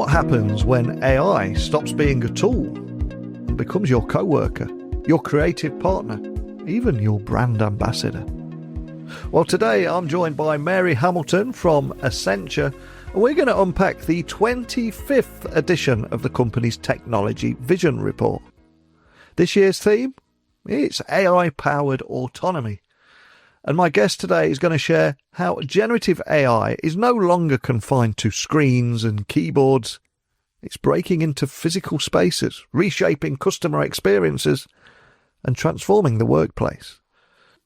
What happens when AI stops being a tool and becomes your co-worker, your creative partner, even your brand ambassador? Well, today I'm joined by Mary Hamilton from Accenture, and we're going to unpack the 25th edition of the company's Technology Vision Report. This year's theme? It's AI-powered autonomy. And my guest today is going to share how generative AI is no longer confined to screens and keyboards. It's breaking into physical spaces, reshaping customer experiences, and transforming the workplace.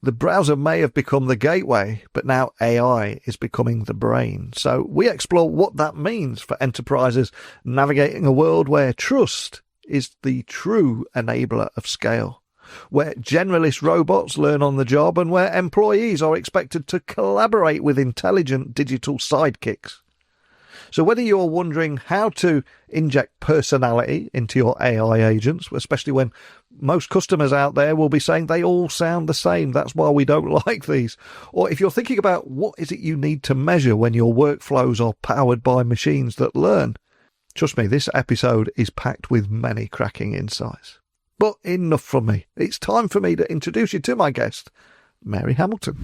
The browser may have become the gateway, but now AI is becoming the brain. So we explore what that means for enterprises navigating a world where trust is the true enabler of scale, where generalist robots learn on the job, and where employees are expected to collaborate with intelligent digital sidekicks. So whether you're wondering how to inject personality into your AI agents, especially when most customers out there will be saying they all sound the same, that's why we don't like these, or if you're thinking about what is it you need to measure when your workflows are powered by machines that learn, trust me, this episode is packed with many cracking insights. But enough from me. It's time for me to introduce you to my guest, Mary Hamilton.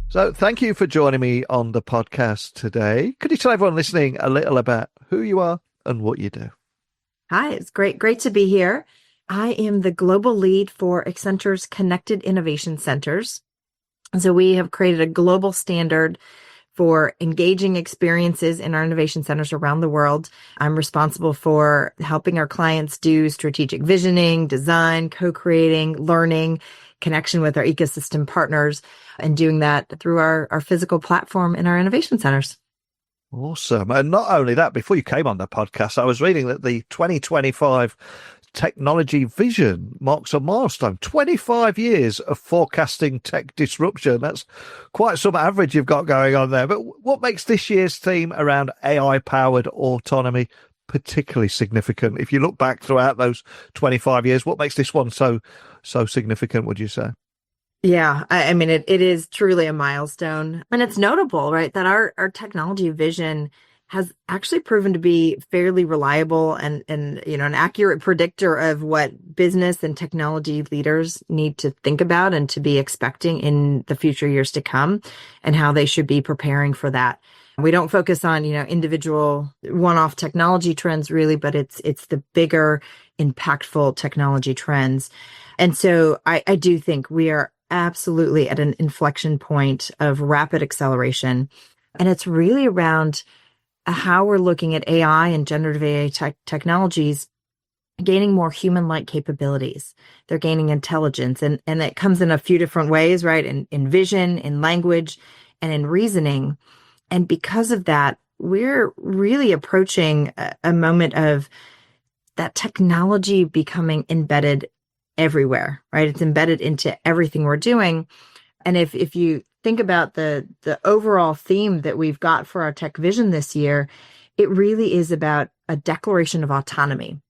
So thank you for joining me on the podcast today. Could you tell everyone listening a little about who you are and what you do? Hi, it's great to be here. I am the global lead for Accenture's Connected Innovation Centers. And so we have created a global standard for engaging experiences in our innovation centers around the world. I'm responsible for helping our clients do strategic visioning, design, co-creating, learning, connection with our ecosystem partners, and doing that through our physical platform in our innovation centers. Awesome. And not only that, before you came on the podcast, I was reading that the 2025 Technology Vision marks a milestone. 25 years of forecasting tech disruption. That's quite some average you've got going on there. But what makes this year's theme around AI-powered autonomy particularly significant? If you look back throughout those 25 years, what makes this one so significant, would you say? Yeah, I mean, it is truly a milestone. And it's notable, right, that our technology vision has actually proven to be fairly reliable and an accurate predictor of what business and technology leaders need to think about and to be expecting in the future years to come, and how they should be preparing for that. We don't focus on, individual one-off technology trends really, but it's the bigger, impactful technology trends. And so I do think we are absolutely at an inflection point of rapid acceleration. And it's really around how we're looking at AI and generative AI technologies gaining more human-like capabilities. They're gaining intelligence, and it comes in a few different ways, right? In vision, in language, and in reasoning. And because of that, we're really approaching a moment of that technology becoming embedded everywhere, right? It's embedded into everything we're doing. And if you think about the overall theme that we've got for our Tech Vision this year, it really is about a declaration of autonomy.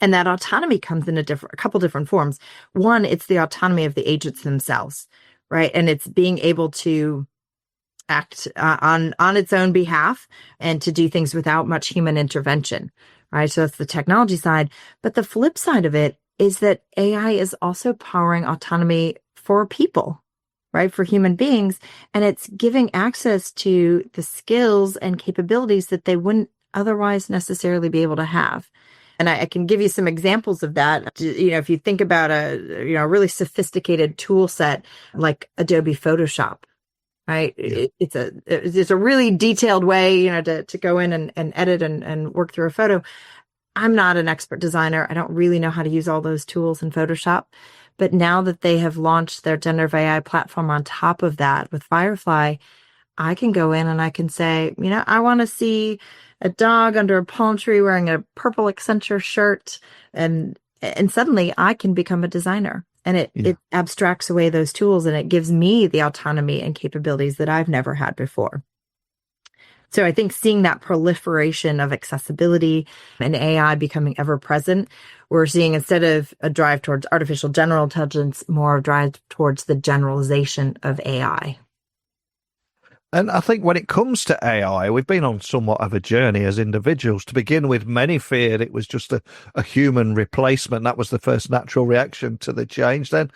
And that autonomy comes in a couple different forms. One, it's the autonomy of the agents themselves, right? And it's being able to act on its own behalf and to do things without much human intervention, right? So that's the technology side. But the flip side of it is that AI is also powering autonomy for people, right? For human beings. And it's giving access to the skills and capabilities that they wouldn't otherwise necessarily be able to have. And I can give you some examples of that. If you think about a really sophisticated tool set like Adobe Photoshop, right? Yeah. It's a really detailed way, to go in and edit and work through a photo. I'm not an expert designer. I don't really know how to use all those tools in Photoshop. But now that they have launched their generative AI platform on top of that with Firefly, I can go in and I can say, I want to see a dog under a palm tree wearing a purple Accenture shirt. And suddenly I can become a designer. And it abstracts away those tools, and it gives me the autonomy and capabilities that I've never had before. So I think seeing that proliferation of accessibility and AI becoming ever present, we're seeing, instead of a drive towards artificial general intelligence, more of a drive towards the generalization of AI. And I think when it comes to AI, we've been on somewhat of a journey as individuals. To begin with, many feared it was just a human replacement. That was the first natural reaction to the change. Then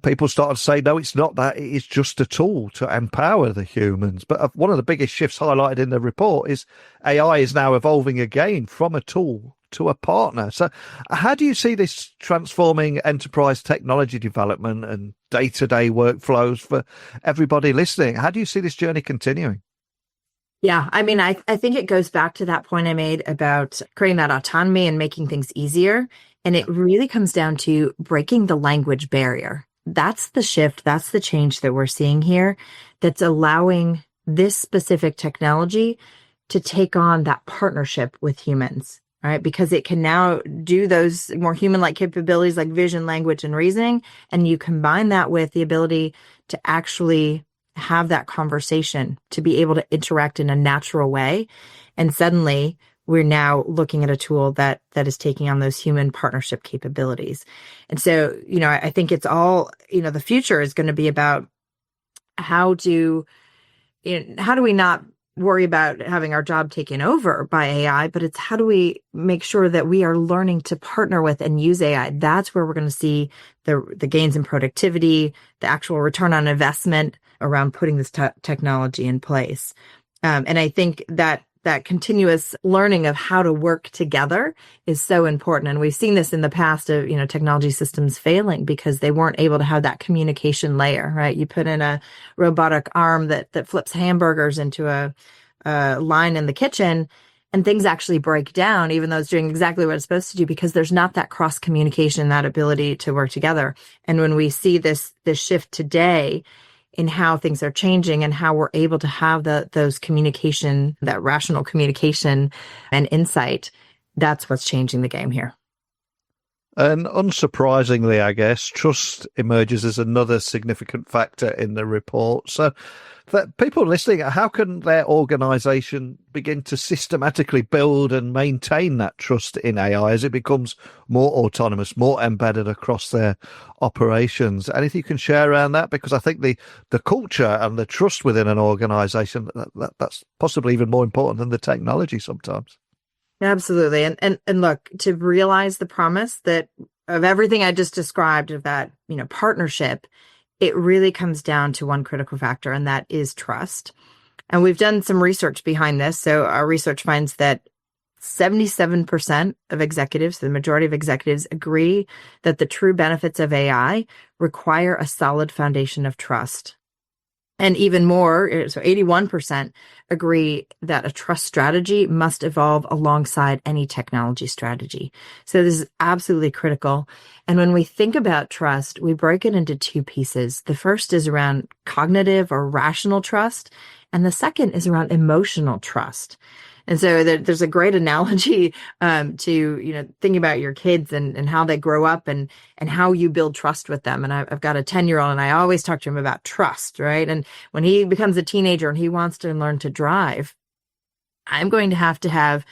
people started to say, no, it's not that. It is just a tool to empower the humans. But one of the biggest shifts highlighted in the report is AI is now evolving again from a tool to a partner. So how do you see this transforming enterprise technology development and day-to-day workflows for everybody listening? How do you see this journey continuing? Yeah, I mean, I think it goes back to that point I made about creating that autonomy and making things easier. And it really comes down to breaking the language barrier. That's the shift. That's the change that we're seeing here that's allowing this specific technology to take on that partnership with humans, right? Because it can now do those more human-like capabilities like vision, language, and reasoning. And you combine that with the ability to actually have that conversation, to be able to interact in a natural way. And suddenly we're now looking at a tool that is taking on those human partnership capabilities. And so, I think it's all, the future is going to be about how do we not worry about having our job taken over by AI, but it's how do we make sure that we are learning to partner with and use AI? That's where we're going to see the gains in productivity, the actual return on investment around putting this technology in place. And I think that continuous learning of how to work together is so important. And we've seen this in the past of, technology systems failing because they weren't able to have that communication layer, right? You put in a robotic arm that flips hamburgers into a line in the kitchen and things actually break down, even though it's doing exactly what it's supposed to do, because there's not that cross communication, that ability to work together. And when we see this shift today, in how things are changing and how we're able to have those communication, that rational communication and insight, that's what's changing the game here. And unsurprisingly, I guess, trust emerges as another significant factor in the report. So for people listening, how can their organization begin to systematically build and maintain that trust in AI as it becomes more autonomous, more embedded across their operations? Anything you can share around that? Because I think the culture and the trust within an organization, that's possibly even more important than the technology sometimes. Absolutely. And look, to realize the promise that of everything I just described of that, partnership, it really comes down to one critical factor, and that is trust. And we've done some research behind this. So our research finds that 77% of executives, the majority of executives, agree that the true benefits of AI require a solid foundation of trust. And even more, so 81% agree that a trust strategy must evolve alongside any technology strategy. So this is absolutely critical. And when we think about trust, we break it into two pieces. The first is around cognitive or rational trust, and the second is around emotional trust. And so there's a great analogy to, thinking about your kids and how they grow up and how you build trust with them. And I've got a 10-year-old and I always talk to him about trust, right? And when he becomes a teenager and he wants to learn to drive, I'm going to have,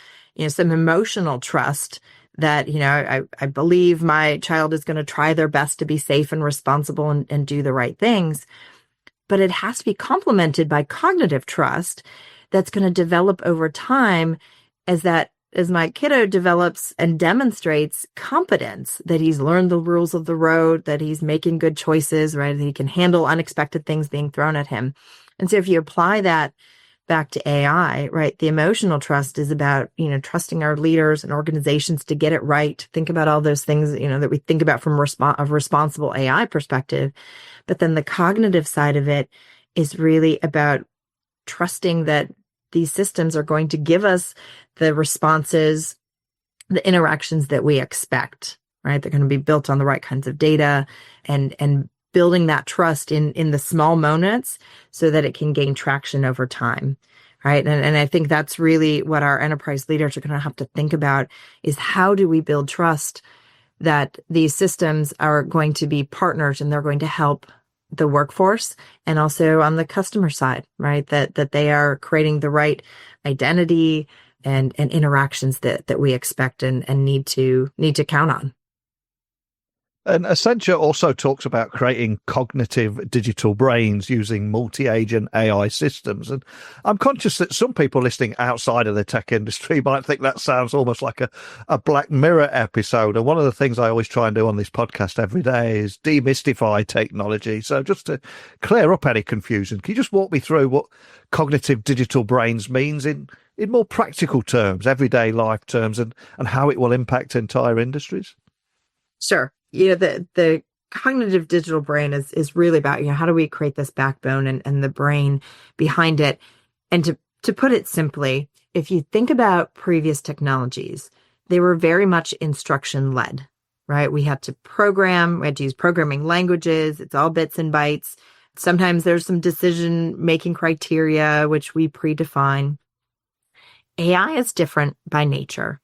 some emotional trust that, I believe my child is going to try their best to be safe and responsible and do the right things. But it has to be complemented by cognitive trust that's going to develop over time as my kiddo develops and demonstrates competence, that he's learned the rules of the road, that he's making good choices, right? That he can handle unexpected things being thrown at him. And so if you apply that back to AI, right, the emotional trust is about, trusting our leaders and organizations to get it right. Think about all those things, that we think about from a responsible AI perspective. But then the cognitive side of it is really about trusting that these systems are going to give us the responses, the interactions that we expect, right? They're going to be built on the right kinds of data and building that trust in the small moments so that it can gain traction over time, right? And I think that's really what our enterprise leaders are going to have to think about is how do we build trust that these systems are going to be partners and they're going to help the workforce and also on the customer side, right? That they are creating the right identity and interactions that we expect and need to count on. And Accenture also talks about creating cognitive digital brains using multi-agent AI systems. And I'm conscious that some people listening outside of the tech industry might think that sounds almost like a Black Mirror episode. And one of the things I always try and do on this podcast every day is demystify technology. So just to clear up any confusion, can you just walk me through what cognitive digital brains means in more practical terms, everyday life terms, and how it will impact entire industries? Sure. The cognitive digital brain is really about, how do we create this backbone and the brain behind it? And to put it simply, if you think about previous technologies, they were very much instruction led, right? We had to use programming languages. It's all bits and bytes. Sometimes there's some decision making criteria, which we predefine. AI is different by nature.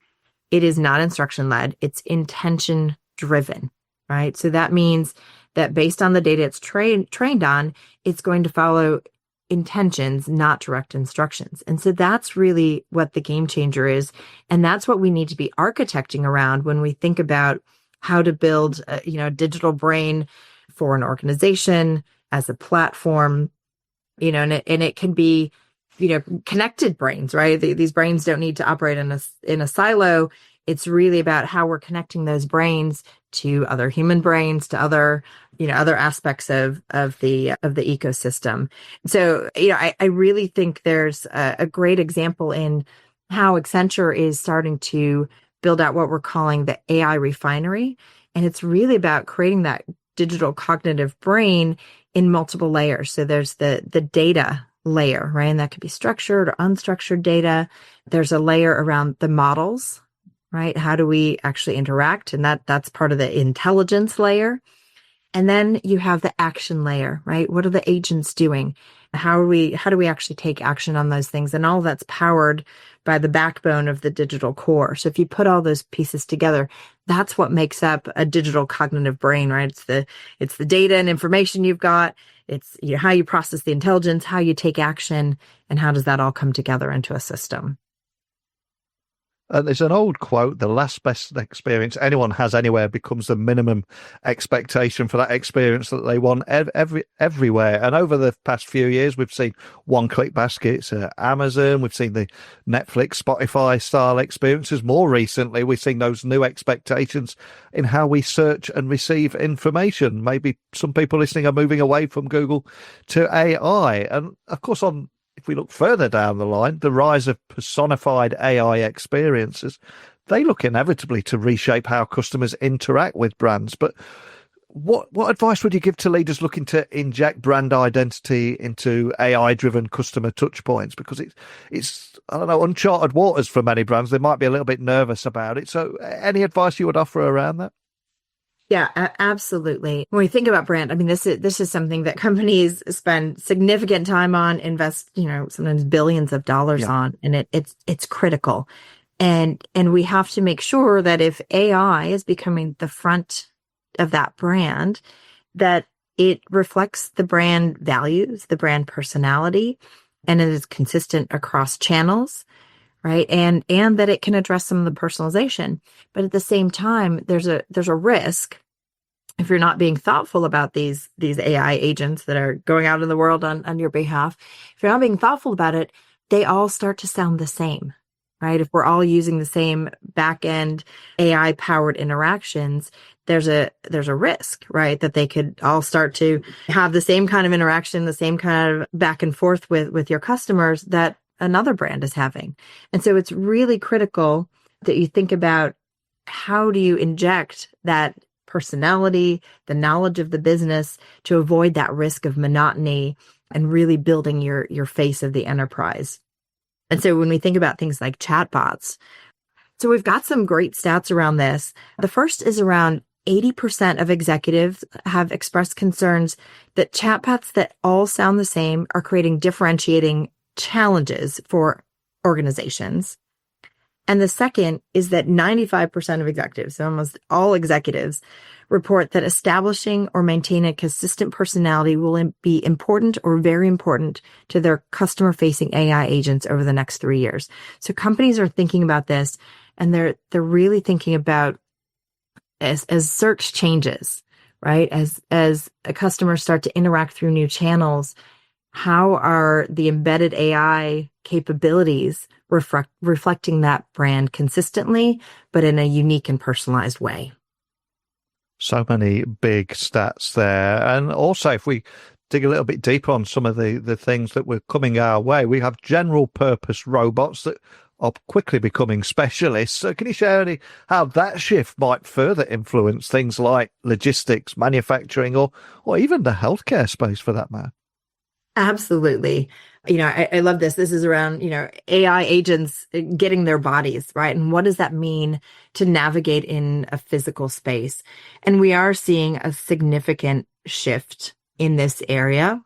It is not instruction led. It's intention driven, right? So that means that based on the data it's trained on, it's going to follow intentions, not direct instructions. And so that's really what the game changer is. And that's what we need to be architecting around when we think about how to build a digital brain for an organization as a platform, and it can be, connected brains, right? These brains don't need to operate in a silo. It's really about how we're connecting those brains to other human brains, to other aspects of the ecosystem. So, I really think there's a great example in how Accenture is starting to build out what we're calling the AI refinery. And it's really about creating that digital cognitive brain in multiple layers. So there's the data layer, right? And that could be structured or unstructured data. There's a layer around the models, right? How do we actually interact? And that's part of the intelligence layer. And then you have the action layer, right? What are the agents doing? How do we actually take action on those things? And all of that's powered by the backbone of the digital core. So if you put all those pieces together, that's what makes up a digital cognitive brain, right? It's the data and information you've got. It's how you process the intelligence, how you take action, and how does that all come together into a system? There's an old quote, the last best experience anyone has anywhere becomes the minimum expectation for that experience that they want everywhere. And over the past few years, we've seen one-click baskets at Amazon. We've seen the Netflix, Spotify style experiences. More recently, we've seen those new expectations in how we search and receive information. Maybe some people listening are moving away from Google to AI. And of course, if we look further down the line, the rise of personified AI experiences, they look inevitably to reshape how customers interact with brands. But what advice would you give to leaders looking to inject brand identity into AI-driven customer touchpoints? Because it's I don't know, uncharted waters for many brands. They might be a little bit nervous about it. So any advice you would offer around that? Yeah, absolutely. When we think about brand, I mean, this is something that companies spend significant time on, invest, sometimes billions of dollars on, and it's critical. And we have to make sure that if AI is becoming the front of that brand, that it reflects the brand values, the brand personality, and it is consistent across channels, right? And that it can address some of the personalization. But at the same time, there's a risk if you're not being thoughtful about these AI agents that are going out in the world on your behalf. If you're not being thoughtful about it, they all start to sound the same, right? If we're all using the same back-end AI powered interactions, there's a risk, right? That they could all start to have the same kind of interaction, the same kind of back and forth with your customers that another brand is having. And so it's really critical that you think about how do you inject that personality, the knowledge of the business to avoid that risk of monotony and really building your face of the enterprise. And so when we think about things like chatbots, so we've got some great stats around this. The first is around 80% of executives have expressed concerns that chatbots that all sound the same are creating differentiating challenges for organizations. And the second is that 95% of executives, so almost all executives, report that establishing or maintaining a consistent personality will be important or very important to their customer-facing AI agents over the next 3 years. So companies are thinking about this, and they're really thinking about as search changes, right? As customers start to interact through new channels, how are the embedded AI capabilities reflecting that brand consistently, but in a unique and personalized way? So many big stats there. And also, if we dig a little bit deeper on some of the things that were coming our way, we have general purpose robots that are quickly becoming specialists. So can you share how that shift might further influence things like logistics, manufacturing, or even the healthcare space for that matter? Absolutely. I love this. This is around, AI agents getting their bodies, right? And what does that mean to navigate in a physical space? And we are seeing a significant shift in this area.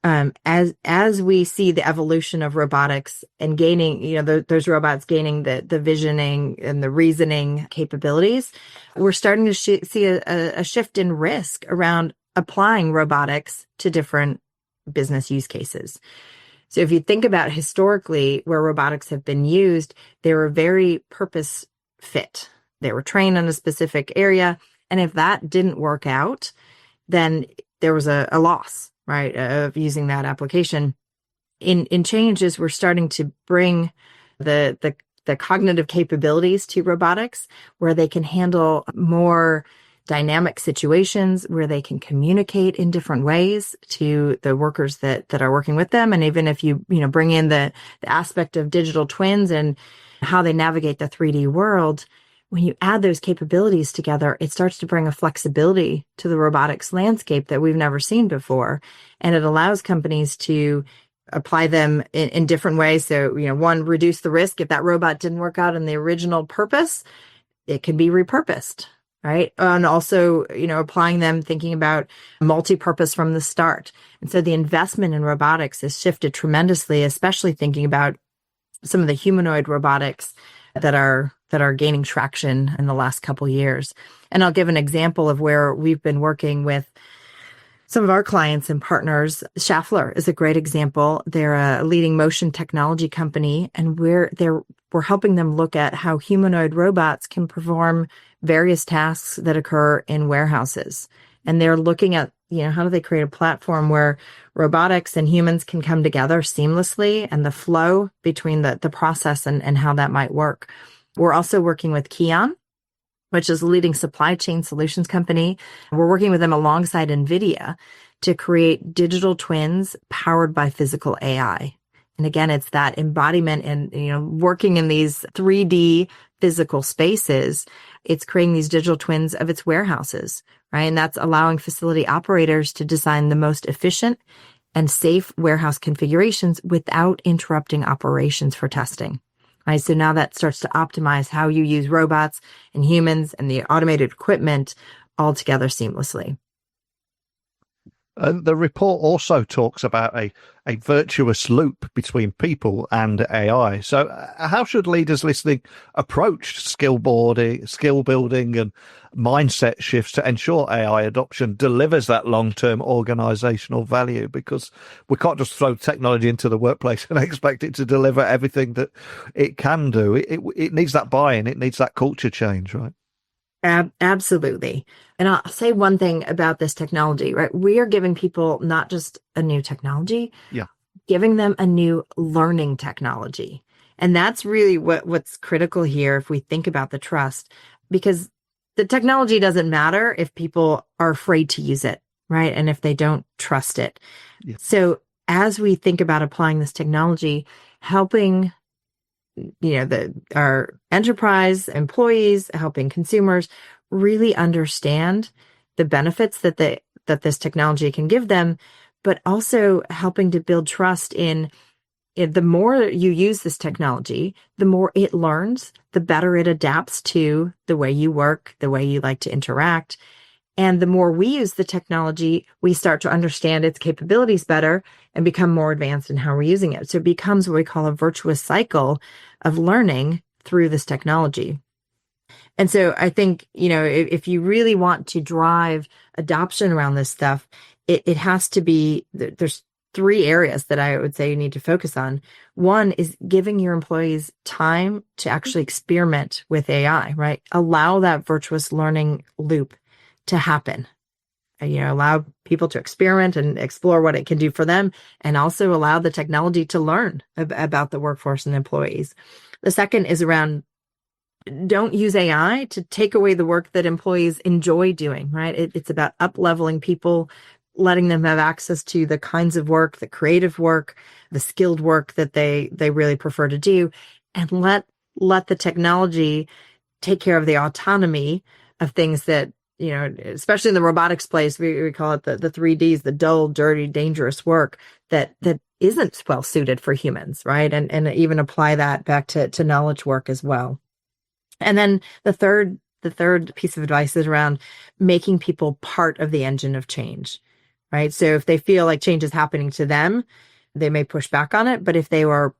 As we see the evolution of robotics and gaining, those robots gaining the visioning and the reasoning capabilities, we're starting to see a shift in risk around applying robotics to different business use cases. So if you think about historically where robotics have been used, they were very purpose fit. They were trained in a specific area. And if that didn't work out, then there was a loss, right, of using that application. In changes, we're starting to bring the cognitive capabilities to robotics where they can handle more dynamic situations, where they can communicate in different ways to the workers that are working with them. And even if you bring in the aspect of digital twins and how they navigate the 3D world, when you add those capabilities together, it starts to bring a flexibility to the robotics landscape that we've never seen before. And it allows companies to apply them in different ways. So, one, reduce the risk. If that robot didn't work out in the original purpose, it can be repurposed. Right. And also, applying them, thinking about multi-purpose from the start. And so the investment in robotics has shifted tremendously, especially thinking about some of the humanoid robotics that are gaining traction in the last couple years. And I'll give an example of where we've been working with some of our clients and partners. Schaeffler is a great example. They're a leading motion technology company, and we're helping them look at how humanoid robots can perform various tasks that occur in warehouses. And they're looking at, how do they create a platform where robotics and humans can come together seamlessly and the flow between the process and how that might work. We're also working with Kion, which is a leading supply chain solutions company. We're working with them alongside NVIDIA to create digital twins powered by physical AI. And again, it's that embodiment and, working in these 3D physical spaces. It's creating these digital twins of its warehouses, right? And that's allowing facility operators to design the most efficient and safe warehouse configurations without interrupting operations for testing. Right? So now that starts to optimize how you use robots and humans and the automated equipment all together seamlessly. And the report also talks about a virtuous loop between people and AI. So how should leaders listening approach skill building, and mindset shifts to ensure AI adoption delivers that long-term organizational value? Because we can't just throw technology into the workplace and expect it to deliver everything that it can do. It needs that buy-in. It needs that culture change, right? Absolutely. And I'll say one thing about this technology, right? We are giving people not just a new technology, giving them a new learning technology. And that's really what's critical here if we think about the trust, because the technology doesn't matter if people are afraid to use it, right? And if they don't trust it. Yeah. So as we think about applying this technology, helping our enterprise employees, helping consumers really understand the benefits that this technology can give them, but also helping to build trust in the more you use this technology, the more it learns, the better it adapts to the way you work, the way you like to interact. And the more we use the technology, we start to understand its capabilities better and become more advanced in how we're using it. So it becomes what we call a virtuous cycle of learning through this technology. And so I think, if you really want to drive adoption around this stuff, it has to be, there's three areas that I would say you need to focus on. One is giving your employees time to actually experiment with AI, right? Allow that virtuous learning loop to happen. Allow people to experiment and explore what it can do for them, and also allow the technology to learn about the workforce and employees. The second is around, don't use AI to take away the work that employees enjoy doing, right? It's about up-leveling people, letting them have access to the kinds of work, the creative work, the skilled work that they really prefer to do, and let the technology take care of the autonomy of things that, especially in the robotics place, we call it the 3Ds, the dull, dirty, dangerous work that isn't well suited for humans, right? And even apply that back to knowledge work as well. And then the third piece of advice is around making people part of the engine of change, right? So if they feel like change is happening to them, they may push back on it. But if they were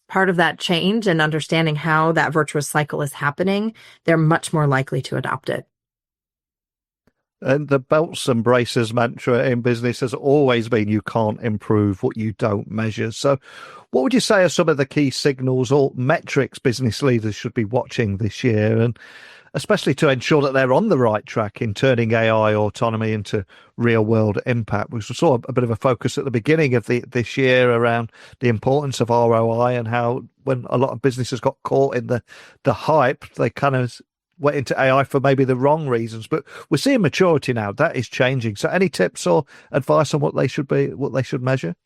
part of that change and understanding how that virtuous cycle is happening, they're much more likely to adopt it. And the belts and braces mantra in business has always been you can't improve what you don't measure. So what would you say are some of the key signals or metrics business leaders should be watching this year, and especially to ensure that they're on the right track in turning AI autonomy into real world impact? We saw a bit of a focus at the beginning of this year around the importance of ROI and how when a lot of businesses got caught in the hype, they kind of went into AI for maybe the wrong reasons, but we're seeing maturity now. That is changing. So any tips or advice on what they should measure?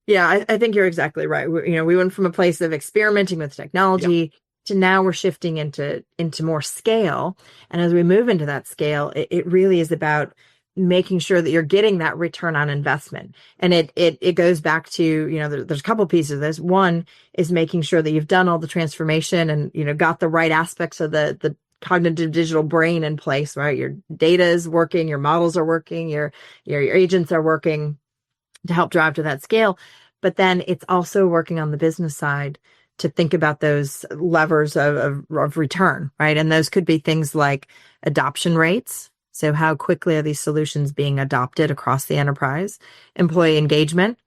Yeah, I think you're exactly right. We went from a place of experimenting with technology to now we're shifting into more scale. And as we move into that scale, it really is about making sure that you're getting that return on investment. And it goes back to, there's a couple pieces of this. One is making sure that you've done all the transformation and, got the right aspects of the cognitive digital brain in place, right? Your data is working, your models are working, your agents are working to help drive to that scale. But then it's also working on the business side to think about those levers of return, right? And those could be things like adoption rates. So how quickly are these solutions being adopted across the enterprise? Employee engagement.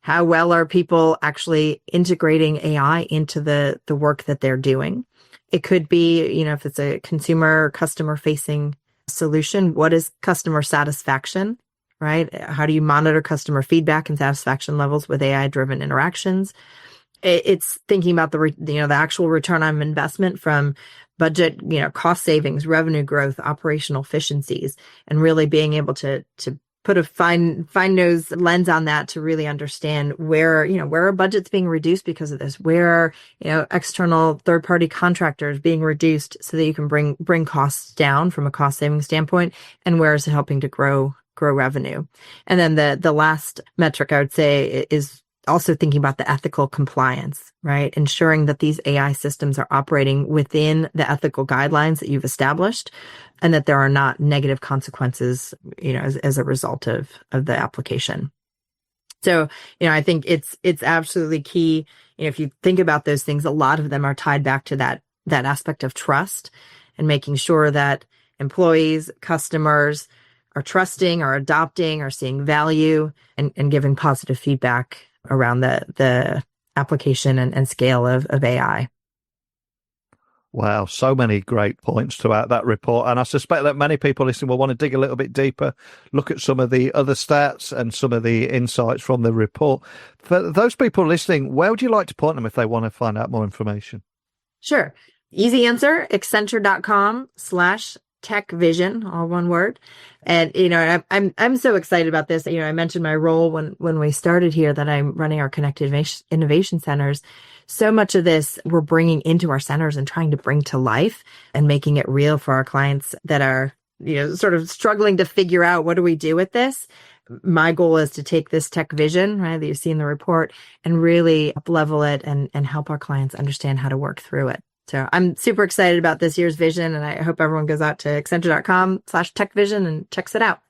How well are people actually integrating AI into the work that they're doing? It could be, if it's a consumer, customer facing solution, what is customer satisfaction, right? How do you monitor customer feedback and satisfaction levels with AI driven interactions? It's thinking about the actual return on investment from budget, cost savings, revenue growth, operational efficiencies, and really being able to put a fine nose lens on that to really understand where are budgets being reduced because of this, where are, external third party contractors being reduced so that you can bring costs down from a cost saving standpoint, and where is it helping to grow revenue. And then the last metric I would say is also thinking about the ethical compliance, right? Ensuring that these AI systems are operating within the ethical guidelines that you've established, and that there are not negative consequences, as a result of the application. So, I think it's absolutely key. If you think about those things, a lot of them are tied back to that aspect of trust and making sure that employees, customers are trusting, are adopting, are seeing value, and giving positive feedback around the application and scale of AI. Wow, so many great points throughout that report. And I suspect that many people listening will want to dig a little bit deeper, look at some of the other stats and some of the insights from the report. For those people listening, where would you like to point them if they want to find out more information? Sure. Easy answer, accenture.com/techvision, all one word. And, I'm so excited about this. I mentioned my role when we started here that I'm running our connected innovation centers. So much of this we're bringing into our centers and trying to bring to life and making it real for our clients that are, sort of struggling to figure out what do we do with this. My goal is to take this tech vision, right, that you see in the report, and really up-level it and help our clients understand how to work through it. So I'm super excited about this year's vision, and I hope everyone goes out to accenture.com/techvision and checks it out.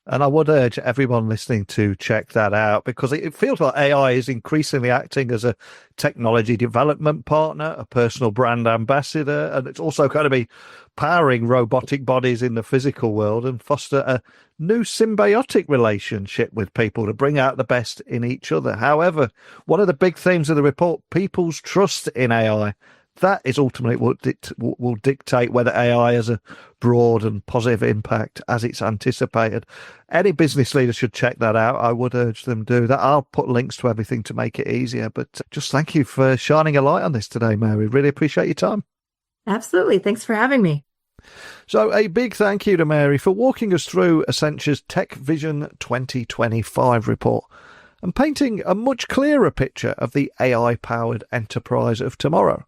And I would urge everyone listening to check that out, because it feels like AI is increasingly acting as a technology development partner, a personal brand ambassador, and it's also going to be powering robotic bodies in the physical world and foster a new symbiotic relationship with people to bring out the best in each other. However, one of the big themes of the report, people's trust in AI, that is ultimately what will dictate whether AI has a broad and positive impact as it's anticipated. Any business leader should check that out. I would urge them to do that. I'll put links to everything to make it easier. But just thank you for shining a light on this today, Mary. Really appreciate your time. Absolutely. Thanks for having me. So a big thank you to Mary for walking us through Accenture's Tech Vision 2025 report and painting a much clearer picture of the AI-powered enterprise of tomorrow.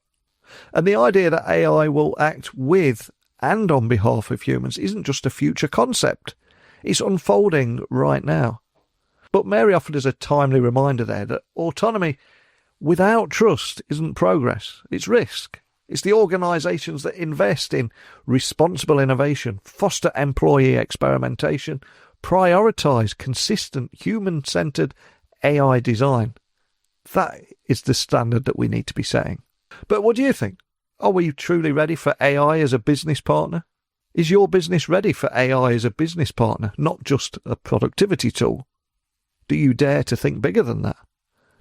And the idea that AI will act with and on behalf of humans isn't just a future concept. It's unfolding right now. But Mary offered us a timely reminder there that autonomy without trust isn't progress, it's risk. It's the organisations that invest in responsible innovation, foster employee experimentation, prioritise consistent human-centred AI design. That is the standard that we need to be setting. But what do you think? Are we truly ready for AI as a business partner? Is your business ready for AI as a business partner, not just a productivity tool? Do you dare to think bigger than that?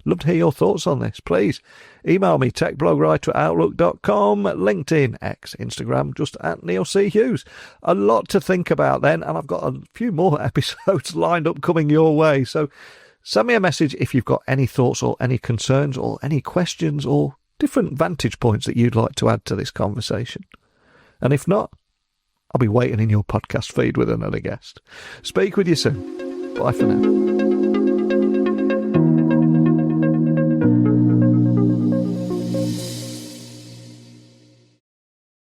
Love to hear your thoughts on this. Please email me, techblogwriter@outlook.com, LinkedIn, X, Instagram, just @NeilC.Hughes. A lot to think about then, and I've got a few more episodes lined up coming your way. So send me a message if you've got any thoughts or any concerns or any questions or different vantage points that you'd like to add to this conversation. And if not, I'll be waiting in your podcast feed with another guest. Speak with you soon. Bye for now.